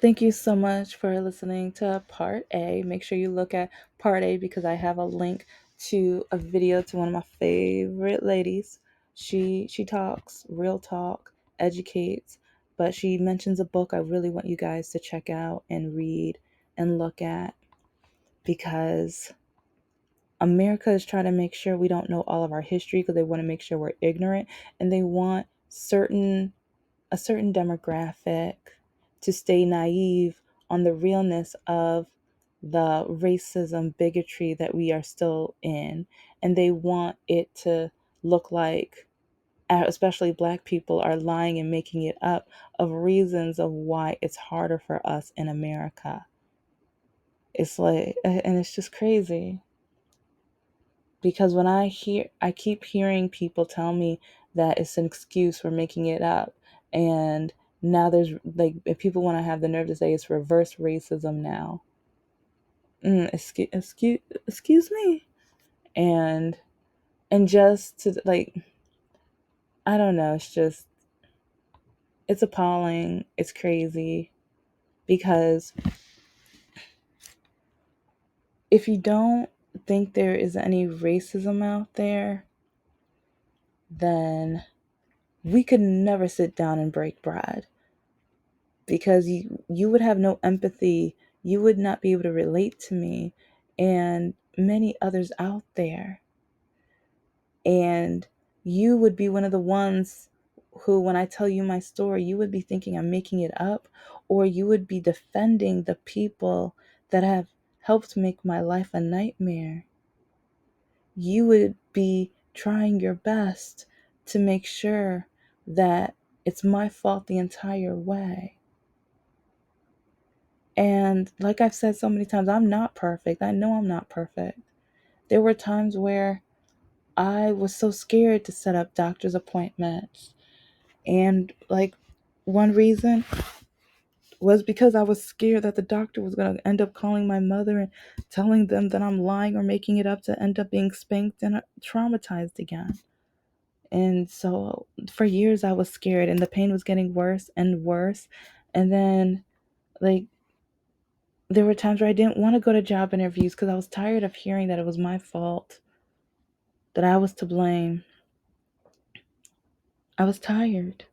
Thank you so much for listening to part A. Make sure you look at part A because I have a link to a video to one of my favorite ladies. She talks real talk, educates, but she mentions a book I really want you guys to check out and read and look at because America is trying to make sure we don't know all of our history because they want to make sure we're ignorant and they want a certain demographic to stay naive on the realness of the racism, bigotry that we are still in. And they want it to look like, especially Black people, are lying and making it up of reasons of why it's harder for us in America. It's like, and it's just crazy because when I keep hearing people tell me that it's an excuse for making it up. And now there's like, if people want to have the nerve to say it's reverse racism now, excuse me. And, and just to like, I don't know, it's appalling. It's crazy because if you don't think there is any racism out there, then we could never sit down and break bread because you would have no empathy. You would not be able to relate to me and many others out there. And you would be one of the ones who, when I tell you my story, you would be thinking I'm making it up, or you would be defending the people that have helped make my life a nightmare. You would be trying your best to make sure that it's my fault the entire way. And like I've said so many times, I'm not perfect. I know I'm not perfect. There were times where I was so scared to set up doctor's appointments. And like one reason was because I was scared that the doctor was going to end up calling my mother and telling them that I'm lying or making it up to end up being spanked and traumatized again. And so for years I was scared and the pain was getting worse and worse. And then like there were times where I didn't want to go to job interviews because I was tired of hearing that it was my fault, that I was to blame. I was tired.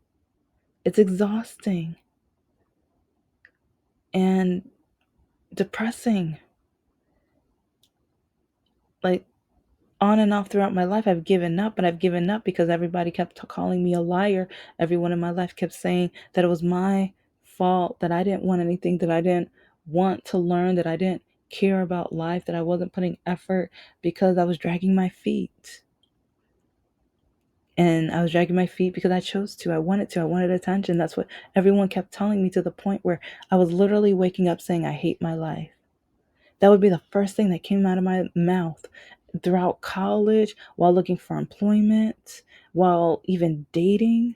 It's exhausting and depressing. Like on and off throughout my life, I've given up, but I've given up because everybody kept calling me a liar. Everyone in my life kept saying that it was my fault, that I didn't want anything, that I didn't want to learn, that I didn't care about life, that I wasn't putting effort because I was dragging my feet. And I was dragging my feet because I chose to. I wanted to. I wanted attention. That's what everyone kept telling me to the point where I was literally waking up saying, I hate my life. That would be the first thing that came out of my mouth throughout college, while looking for employment, while even dating.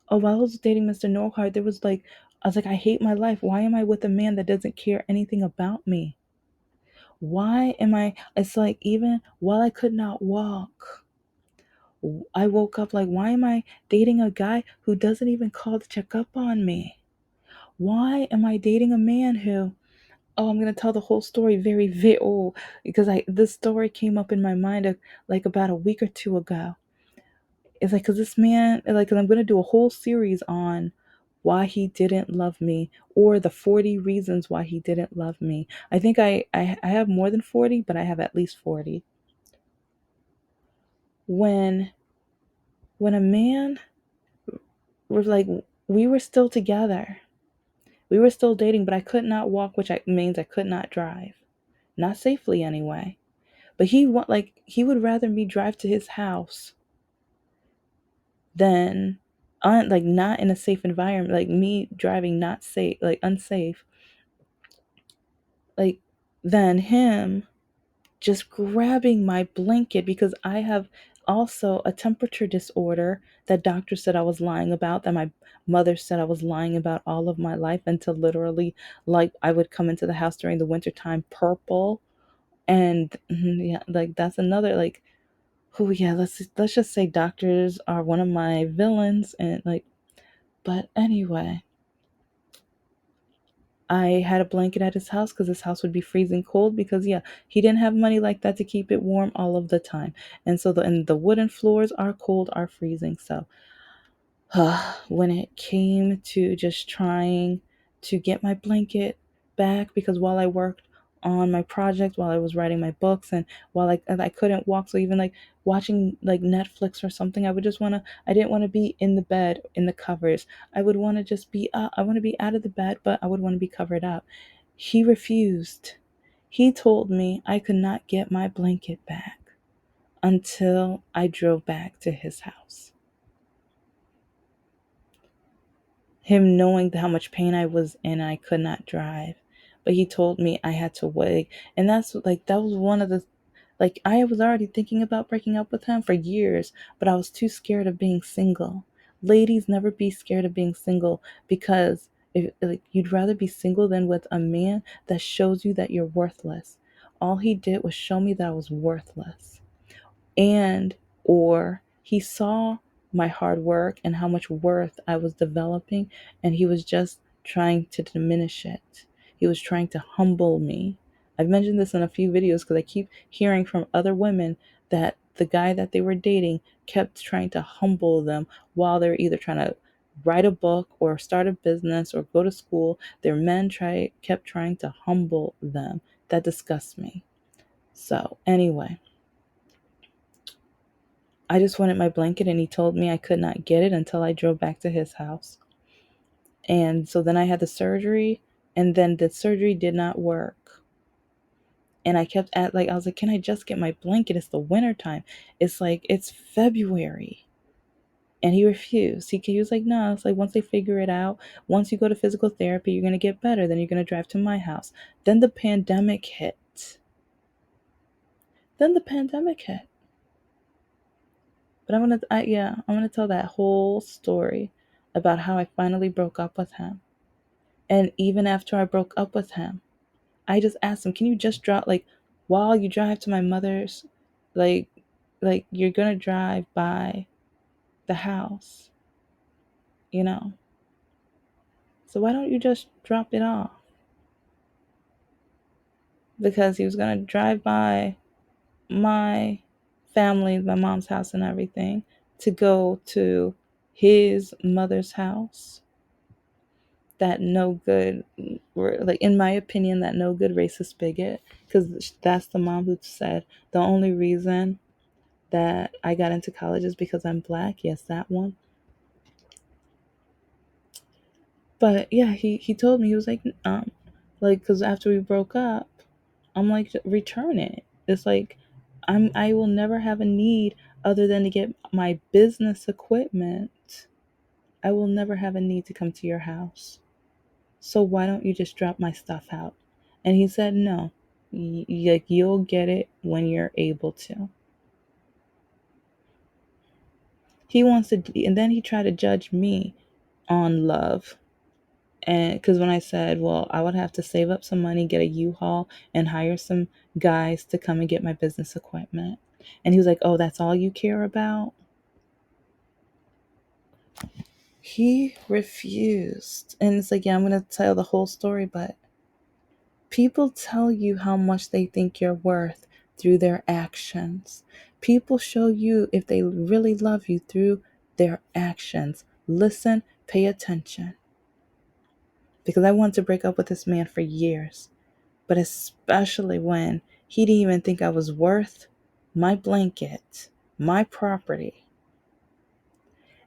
Oh, while I was dating Mr. Norhart, I was like, I hate my life. Why am I with a man that doesn't care anything about me? It's like, even while I could not walk, I woke up like, why am I dating a guy who doesn't even call to check up on me? Why am I dating a man who, oh, I'm gonna tell the whole story because this story came up in my mind like about a week or two ago. It's like, cause this man, like, cause I'm gonna do a whole series on why he didn't love me, or the 40 reasons why he didn't love me. I think I have more than 40, but I have at least 40. When when a man was like, we were still together. We were still dating, but I could not walk, which means I could not drive. Not safely anyway. But he would rather me drive to his house than like not in a safe environment, like me driving not safe, like unsafe, like than him just grabbing my blanket because I have also a temperature disorder that doctors said I was lying about, that my mother said I was lying about all of my life, until literally like I would come into the house during the wintertime purple. And yeah, like that's another like, oh yeah, let's just say doctors are one of my villains. And like, but anyway, I had a blanket at his house because his house would be freezing cold because yeah, he didn't have money like that to keep it warm all of the time. And so the wooden floors are cold, are freezing. So when it came to just trying to get my blanket back, because while I worked on my project, while I was writing my books, and I couldn't walk, so even like watching like Netflix or something, I didn't want to be in the bed in the covers. I would want to just be I want to be out of the bed, but I would want to be covered up. He refused. He told me I could not get my blanket back until I drove back to his house. Him knowing how much pain I was in, I could not drive. But he told me I had to wait. And that was one of the, like, I was already thinking about breaking up with him for years, but I was too scared of being single. Ladies, never be scared of being single, because if, like, you'd rather be single than with a man that shows you that you're worthless. All he did was show me that I was worthless, and or he saw my hard work and how much worth I was developing, and he was just trying to diminish it. He was trying to humble me. I've mentioned this in a few videos because I keep hearing from other women that the guy that they were dating kept trying to humble them while they were either trying to write a book or start a business or go to school. Their men kept trying to humble them. That disgusts me. So anyway, I just wanted my blanket, and he told me I could not get it until I drove back to his house. And so then I had the surgery, and then the surgery did not work. And I kept I was like, can I just get my blanket? It's the winter time. It's like, it's February. And he refused. He was like, no, it's like, once they figure it out, once you go to physical therapy, you're going to get better. Then you're going to drive to my house. Then the pandemic hit. Then the pandemic hit. But I'm gonna tell that whole story about how I finally broke up with him. And even after I broke up with him, I just asked him, "Can you just drop, like, while you drive to my mother's, like, you're gonna drive by the house, you know? So why don't you just drop it off?" Because he was gonna drive by my family, my mom's house, and everything, to go to his mother's house. That no good, like, in my opinion, that no good racist bigot, because that's the mom who said the only reason that I got into college is because I'm black. Yes, that one. But yeah, he told me, he was like, because after we broke up, I'm like, return it. It's like, I will never have a need other than to get my business equipment. I will never have a need to come to your house. So why don't you just drop my stuff out? And he said, no, like, you'll get it when you're able to. He wants to, and then he tried to judge me on love. And because when I said, well, I would have to save up some money, get a U-Haul, and hire some guys to come and get my business equipment. And he was like, oh, that's all you care about? He refused. And it's like, yeah, I'm going to tell the whole story, but people tell you how much they think you're worth through their actions. People show you if they really love you through their actions. Listen, pay attention. Because I wanted to break up with this man for years, but especially when he didn't even think I was worth my blanket, my property.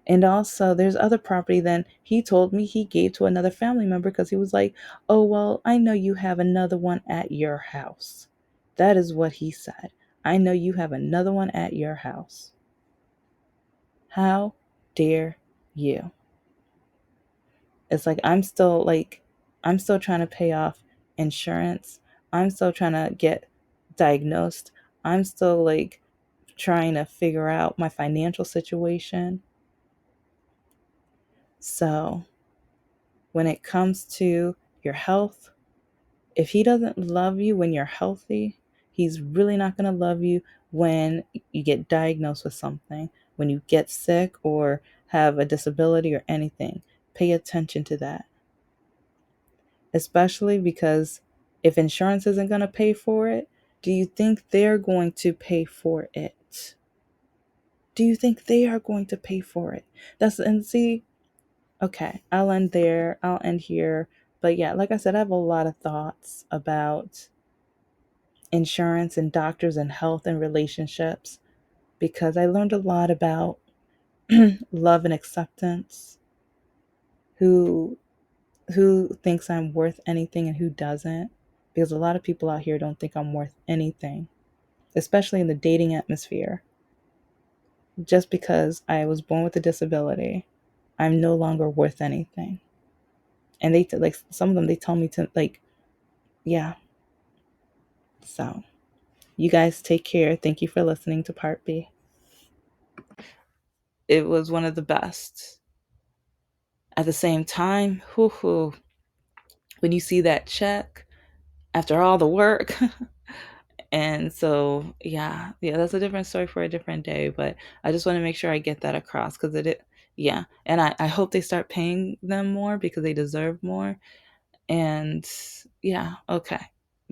And also, there's other property then he told me he gave to another family member because he was like, oh, well, I know you have another one at your house. That is what he said. I know you have another one at your house. How dare you? It's like, I'm still trying to pay off insurance. I'm still trying to get diagnosed. I'm still like trying to figure out my financial situation. So when it comes to your health, if he doesn't love you when you're healthy, he's really not going to love you when you get diagnosed with something, when you get sick or have a disability or anything. Pay attention to that. especially because if insurance isn't going to pay for it, do you think they're going to pay for it? Do you think they are going to pay for it? That's, and see, okay, I'll end there. I'll end here. But yeah, like I said, I have a lot of thoughts about insurance and doctors and health and relationships because I learned a lot about love and acceptance, who who thinks I'm worth anything and who doesn't. Because a lot of people out here don't think I'm worth anything, especially in the dating atmosphere. Just because I was born with a disability, I'm no longer worth anything. And they like some of them they tell me to like, yeah. So, you guys take care. Thank you for listening to part B. It was one of the best. At the same time, whoo, when you see that check after all the work. And so, yeah, that's a different story for a different day. But I just want to make sure I get that across because yeah. And I hope they start paying them more because they deserve more. And yeah, okay.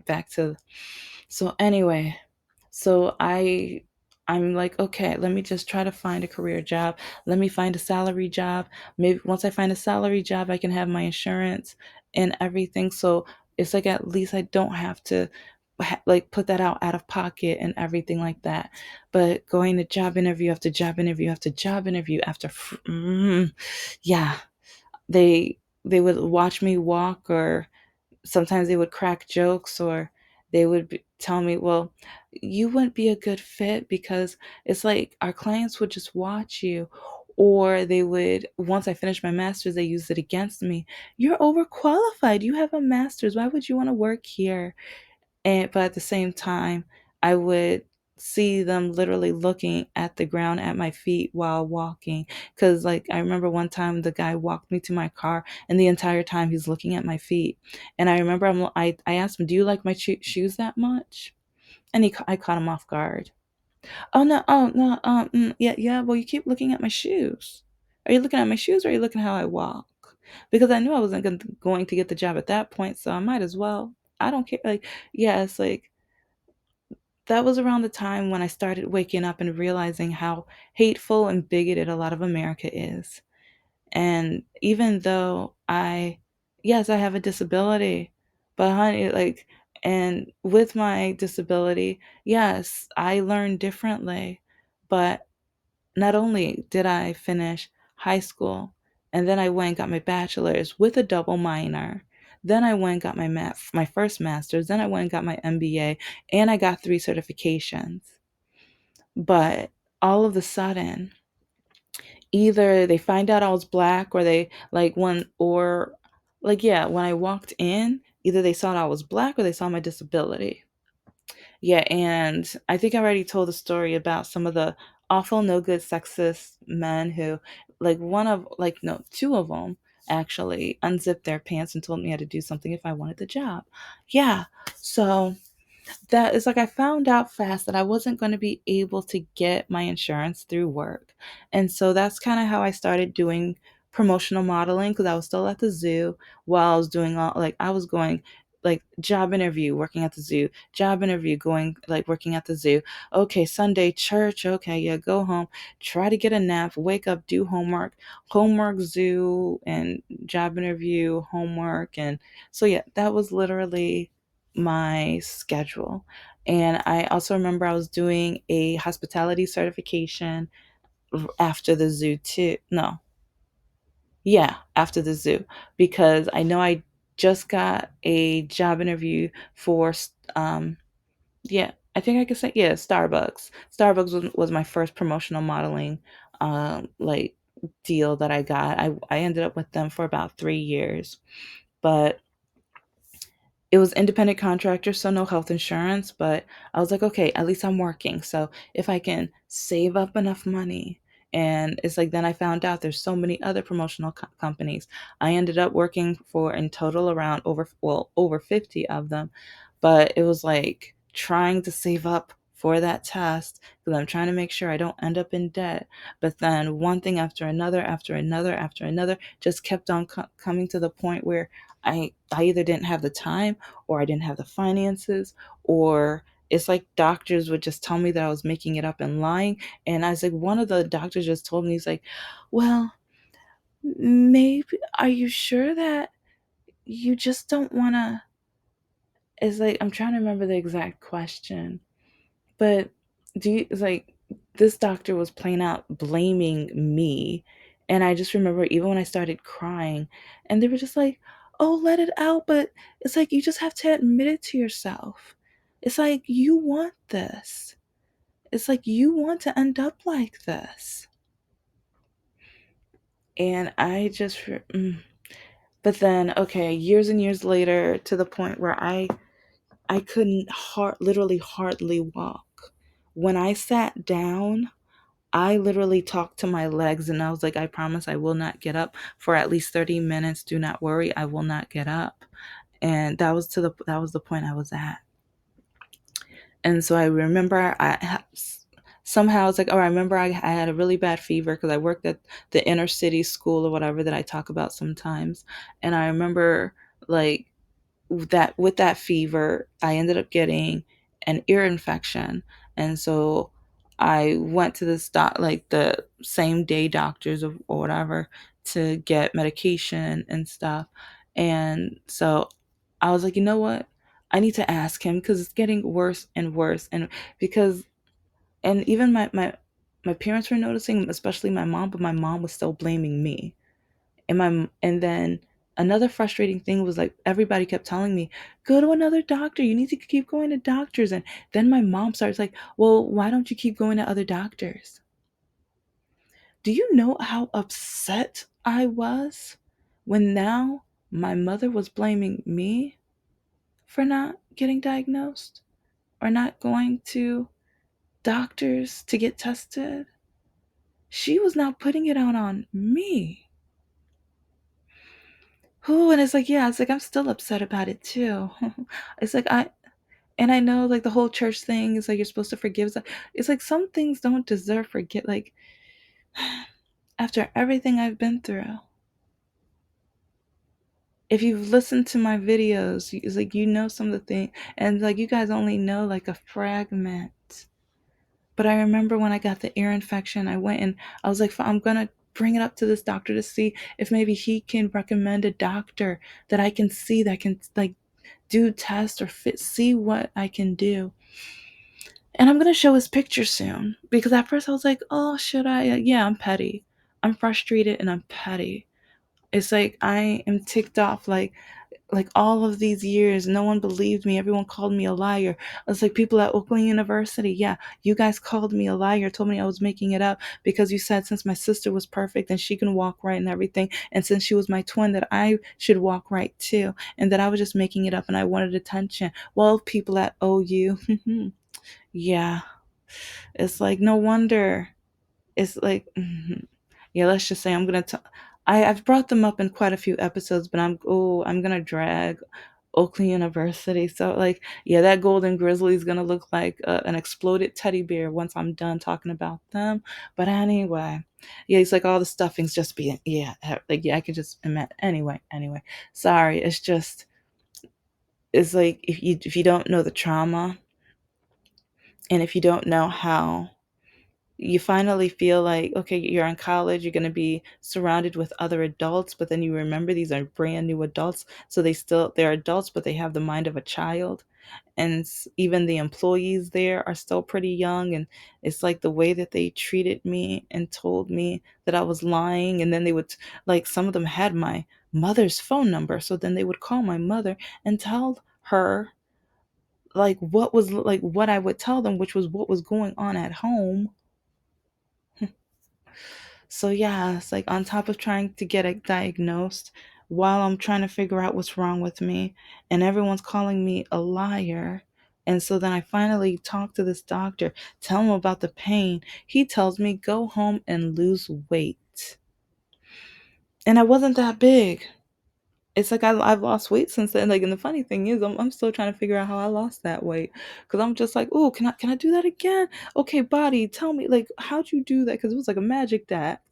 Back to, so anyway, so I'm like, okay, let me just try to find a career job. Let me find a salary job. Maybe once I find a salary job, I can have my insurance and everything. So it's like at least I don't have to like put that out of pocket and everything like that. But going to job interview after job interview after job interview after, yeah, they would watch me walk, or sometimes they would crack jokes, or they would tell me, well, you wouldn't be a good fit because it's like our clients would just watch you. Or they would, once I finished my master's, they used it against me. You're overqualified. You have a master's. Why would you want to work here? And but at the same time, I would see them literally looking at the ground at my feet while walking, because like I remember one time the guy walked me to my car and the entire time he's looking at my feet. And I remember I asked him, do you like my shoes that much? And I caught him off guard. Oh no, yeah, well, you keep looking at my shoes. Are you looking at my shoes, or are you looking at how I walk? Because I knew I wasn't going to get the job at that point, so I might as well. I don't care. Like, yeah, it's like that was around the time when I started waking up and realizing how hateful and bigoted a lot of America is. And even though yes, I have a disability, but honey, like, and with my disability, yes, I learn differently. But not only did I finish high school, and then I went and got my bachelor's with a double minor. Then I went and got my first master's. Then I went and got my MBA, and I got 3 certifications. But all of a sudden, either they find out I was black, or they like when or like yeah, when I walked in, either they saw I was black or they saw my disability. Yeah, and I think I already told the story about some of the awful, no good, sexist men who, like, no, two of them actually unzipped their pants and told me I had to do something if I wanted the job. Yeah, so that is like I found out fast that I wasn't going to be able to get my insurance through work. And so that's kind of how I started doing promotional modeling, because I was still at the zoo while I was doing all, like, I was going like job interview, working at the zoo, job interview, going like working at the zoo. Okay, Sunday church. Okay, yeah, go home, try to get a nap, wake up, do homework, zoo, and job interview, homework. And so yeah, that was literally my schedule. And I also remember I was doing a hospitality certification after the zoo too. No, yeah, after the zoo, because I know I just got a job interview for yeah, I think I could say, yeah, Starbucks. Starbucks was my first promotional modeling like deal that I got. I ended up with them for about 3 years. But it was independent contractor, so no health insurance. But I was like, okay, at least I'm working. So if I can save up enough money, and it's like then I found out there's so many other promotional companies. I ended up working for in total around over 50 of them. But it was like trying to save up for that test because I'm trying to make sure I don't end up in debt. But then one thing after another, after another, after another, just kept on coming to the point where I either didn't have the time, or I didn't have the finances, or it's like doctors would just tell me that I was making it up and lying. And I was like, one of the doctors just told me, he's like, well, maybe, are you sure that you just don't want to, it's like, I'm trying to remember the exact question, but do you, it's like, this doctor was plain out blaming me. And I just remember, even when I started crying, and they were just like, oh, let it out. But it's like, you just have to admit it to yourself. It's like, you want this. It's like, you want to end up like this. And I just, but then, okay, years and years later, to the point where I couldn't literally hardly walk. When I sat down, I literally talked to my legs, and I was like, I promise I will not get up for at least 30 minutes. Do not worry, I will not get up. And that was the point I was at. And so I remember, somehow it's like, oh, I remember I had a really bad fever because I worked at the inner city school or whatever that I talk about sometimes. And I remember, like, that with that fever, I ended up getting an ear infection. And so I went to this like the same day doctors or whatever, to get medication and stuff. And so I was like, you know what? I need to ask him, because it's getting worse and worse. And because, and even my parents were noticing, especially my mom, but my mom was still blaming me. And then another frustrating thing was, like, everybody kept telling me, go to another doctor, you need to keep going to doctors. And then my mom starts like, well, why don't you keep going to other doctors? Do you know how upset I was when now my mother was blaming me for not getting diagnosed or not going to doctors to get tested? She was now putting it out on me. Who? And it's like, yeah, it's like, I'm still upset about it too. It's like, and I know, like, the whole church thing is like, you're supposed to forgive. It's like, some things don't deserve forget. Like, after everything I've been through, if you've listened to my videos, it's like, you know, some of the things, and like, you guys only know like a fragment. But I remember when I got the ear infection, I went and I was like, I'm gonna bring it up to this doctor to see if maybe he can recommend a doctor that I can see, that can, like, do tests or see what I can do. And I'm gonna show his picture soon, because at first I was like, oh, should I? Yeah, I'm petty. I'm frustrated and I'm petty. It's like, I am ticked off. Like, all of these years, no one believed me. Everyone called me a liar. It's like, people at Oakland University, yeah, you guys called me a liar, told me I was making it up, because you said since my sister was perfect and she can walk right and everything, and since she was my twin, that I should walk right too, and that I was just making it up and I wanted attention. Well, people at OU, yeah, it's like, no wonder. It's like, yeah, let's just say, I've brought them up in quite a few episodes, but I'm gonna drag Oakland University. So, like, yeah, that golden grizzly is gonna look like an exploded teddy bear once I'm done talking about them. But anyway, yeah, it's like, all the stuffing's just being, yeah, like, yeah, I could just imagine. Anyway, sorry. It's just, it's like, if you don't know the trauma, and if you don't know how you finally feel like, okay, you're in college, you're going to be surrounded with other adults, but then you remember these are brand new adults. So they're adults, but they have the mind of a child. And even the employees there are still pretty young. And it's like, the way that they treated me and told me that I was lying. And then they would, like, some of them had my mother's phone number. So then they would call my mother and tell her, like, what I would tell them, which was what was going on at home. So yeah, it's like, on top of trying to get it diagnosed, while I'm trying to figure out what's wrong with me, and everyone's calling me a liar. And so then I finally talk to this doctor, tell him about the pain. He tells me, go home and lose weight. And I wasn't that big. It's like, I've lost weight since then. Like, and the funny thing is, I'm still trying to figure out how I lost that weight, because I'm just like, oh, can I do that again? Okay, body, tell me, like, how'd you do that? Because it was like a magic act.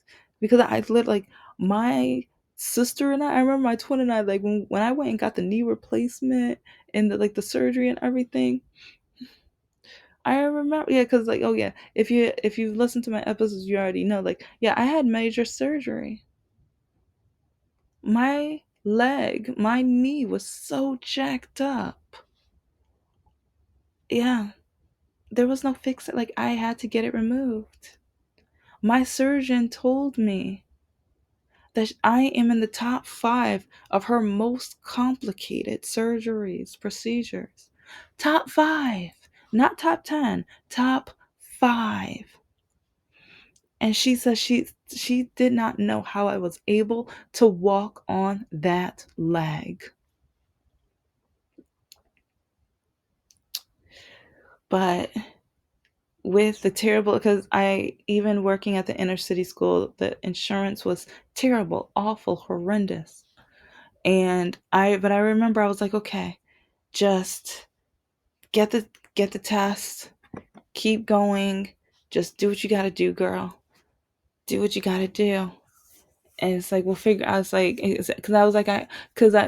Because I lit like my sister and I remember my twin and I, like when I went and got the knee replacement and the like the surgery and everything. I remember, yeah, because like, oh yeah, if you listen to my episodes, you already know, like, yeah, I had major surgery. My knee was so jacked up. Yeah, there was no fix it. Like, I had to get it removed. My surgeon told me that I am in the top 5 of her most complicated surgeries, procedures. Top 5, not top 10, top 5. And she says she did not know how I was able to walk on that leg. But with the terrible, because I, even working at the inner city school, the insurance was terrible, awful, horrendous. And I remember I was like, okay, just get the get the test, keep going, just do what you got to do, girl. Do what you got to do. And it's like, we'll figure. I was like, because I was like,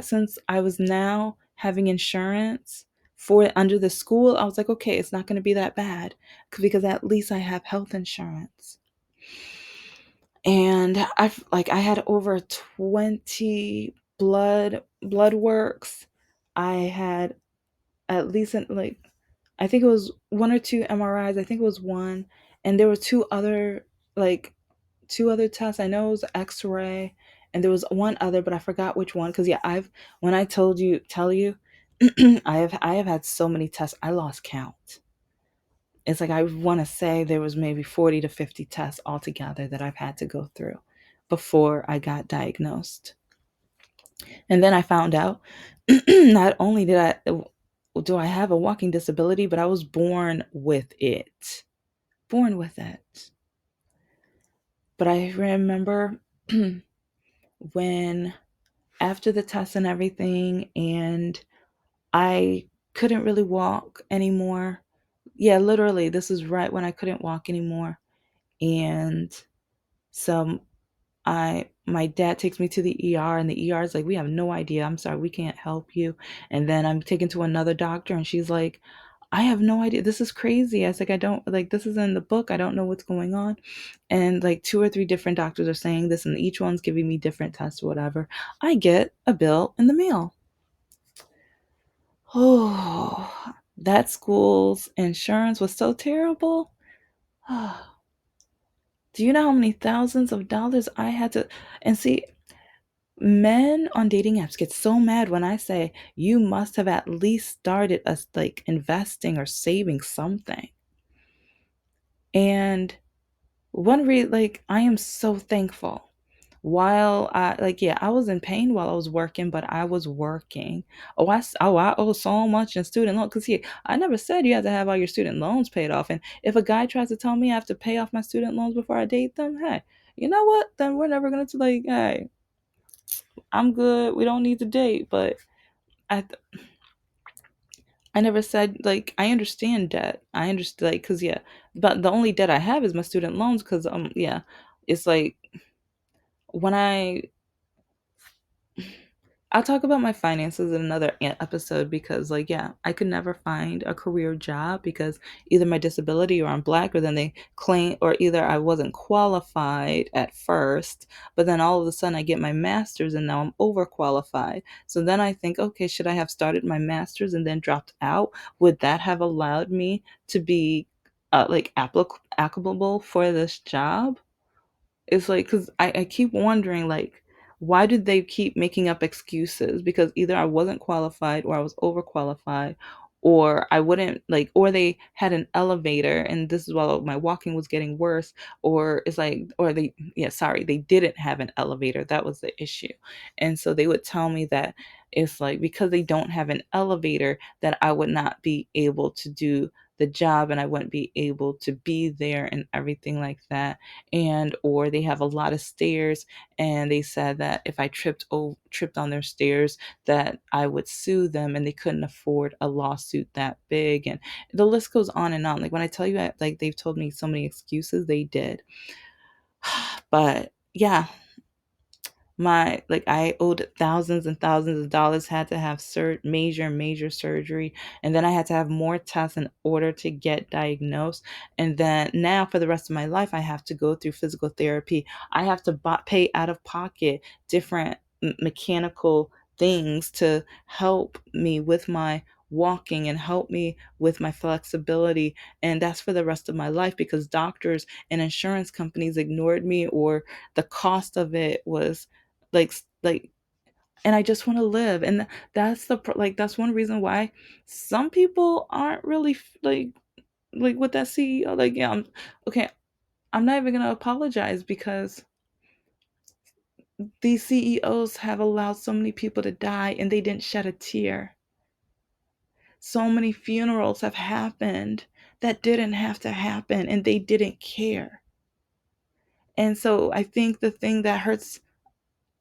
since I was now having insurance for under the school, I was like, okay, it's not going to be that bad because at least I have health insurance. And I had over 20 blood works. I had at least like, I think it was one or two MRIs. I think it was one, and there were like two other tests. I know it was X-ray, and there was one other, but I forgot which one. Because yeah, I've when I tell you, I have had so many tests. I lost count. It's like I want to say there was maybe 40 to 50 tests altogether that I've had to go through before I got diagnosed. And then I found out not only do I have a walking disability, but I was born with it. Born with it. But I remember when after the test and everything, and I couldn't really walk anymore. Yeah, literally, this is right when I couldn't walk anymore. And so my dad takes me to the ER, and the ER is like, we have no idea. I'm sorry, we can't help you. And then I'm taken to another doctor, and she's like, I have no idea. This is crazy. I was like, I don't like, this is in the book. I don't know what's going on. And like two or three different doctors are saying this, and each one's giving me different tests, whatever. I get a bill in the mail. Oh, that school's insurance was so terrible. Do you know how many thousands of dollars I had to? And see, men on dating apps get so mad when I say you must have at least started us like investing or saving something. And like, I am so thankful. While yeah, I was in pain while I was working, but I was working. I owe so much in student loan, because I never said you have to have all your student loans paid off. And if a guy tries to tell me I have to pay off my student loans before I date them, hey, you know what? Then we're never gonna like, hey, I'm good. We don't need to date. But I I never said, like, I understand debt. I understand, like, cause yeah, but the only debt I have is my student loans. Cause yeah, it's like when I'll talk about my finances in another episode, because, like, yeah, I could never find a career job because either my disability or I'm black, or then they claim, or either I wasn't qualified at first, but then all of a sudden I get my master's and now I'm overqualified. So then I think, okay, should I have started my master's and then dropped out? Would that have allowed me to be like applicable for this job? It's like, because I keep wondering, like, why did they keep making up excuses? Because either I wasn't qualified, or I was overqualified, or I wouldn't like, or they had an elevator and this is while my walking was getting worse, or it's like, or yeah, sorry, they didn't have an elevator. That was the issue. And so they would tell me that it's like, because they don't have an elevator, that I would not be able to do the job, and I wouldn't be able to be there and everything like that. And or they have a lot of stairs, and they said that if I tripped on their stairs, that I would sue them, and they couldn't afford a lawsuit that big. And the list goes on and on. Like, when I tell you, like, they've told me so many excuses, they did. But yeah, My like I owed thousands and thousands of dollars, had to have major surgery, and then I had to have more tests in order to get diagnosed. And then now for the rest of my life I have to go through physical therapy. I have to pay out of pocket different mechanical things to help me with my walking and help me with my flexibility, and that's for the rest of my life because doctors and insurance companies ignored me, or the cost of it was like like and I just want to live. And that's that's one reason why some people aren't really like with that CEO. Like, yeah, okay, I'm not even gonna apologize because these CEOs have allowed so many people to die and they didn't shed a tear. So many funerals have happened that didn't have to happen and they didn't care. And so I think the thing that hurts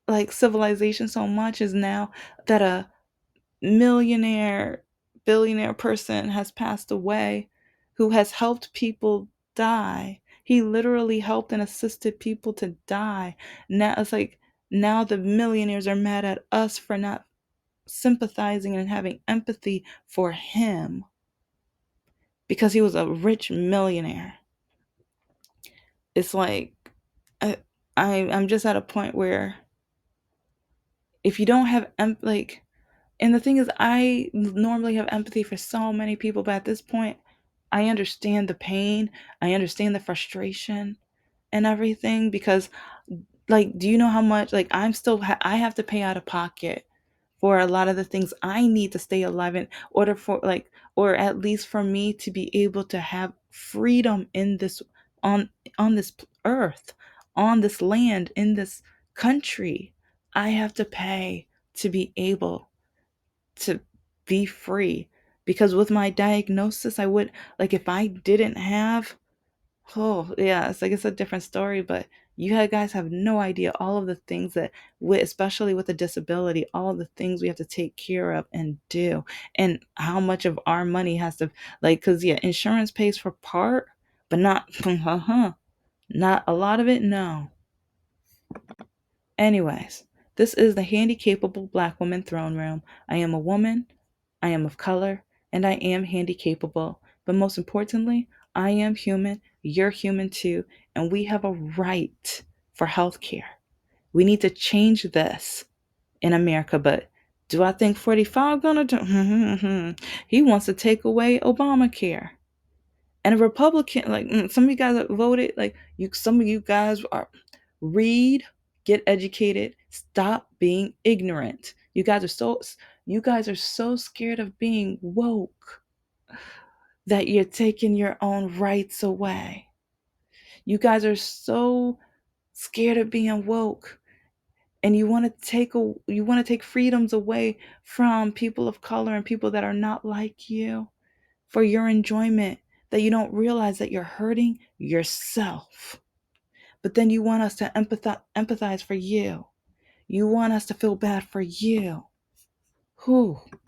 like civilization so much is now that a millionaire, billionaire person has passed away who has helped people die. He literally helped and assisted people to die. Now it's like now the millionaires are mad at us for not sympathizing and having empathy for him because he was a rich millionaire. It's like I, I'm just at a point where if you don't have like, and the thing is, I normally have empathy for so many people, but at this point, I understand the pain, I understand the frustration and everything because like, do you know how much like I have to pay out of pocket for a lot of the things I need to stay alive in order for like, or at least for me to be able to have freedom in this on on this earth, on this land, in this country. I have to pay to be able to be free because with my diagnosis I would like if I didn't have. Oh, yeah, it's like it's a different story, but guys have no idea all of the things that especially with a disability, all of the things we have to take care of and do, and how much of our money has to like, cause yeah, insurance pays for part, but not, not a lot of it. No. Anyways, this is the Handicapable Black Woman Throne Room. I am a woman, I am of color, and I am handicapable. But most importantly, I am human, you're human too, and we have a right for health care. We need to change this in America, but do I think 45 gonna do? He wants to take away Obamacare. And a Republican, like some of you guys that voted, like some of you guys are read, get educated, stop being ignorant. You guys are so scared of being woke that you're taking your own rights away. You guys are so scared of being woke and you want to take freedoms away from people of color and people that are not like you for your enjoyment, that you don't realize that you're hurting yourself. But then you want us to empathize for you. You want us to feel bad for you. Whew.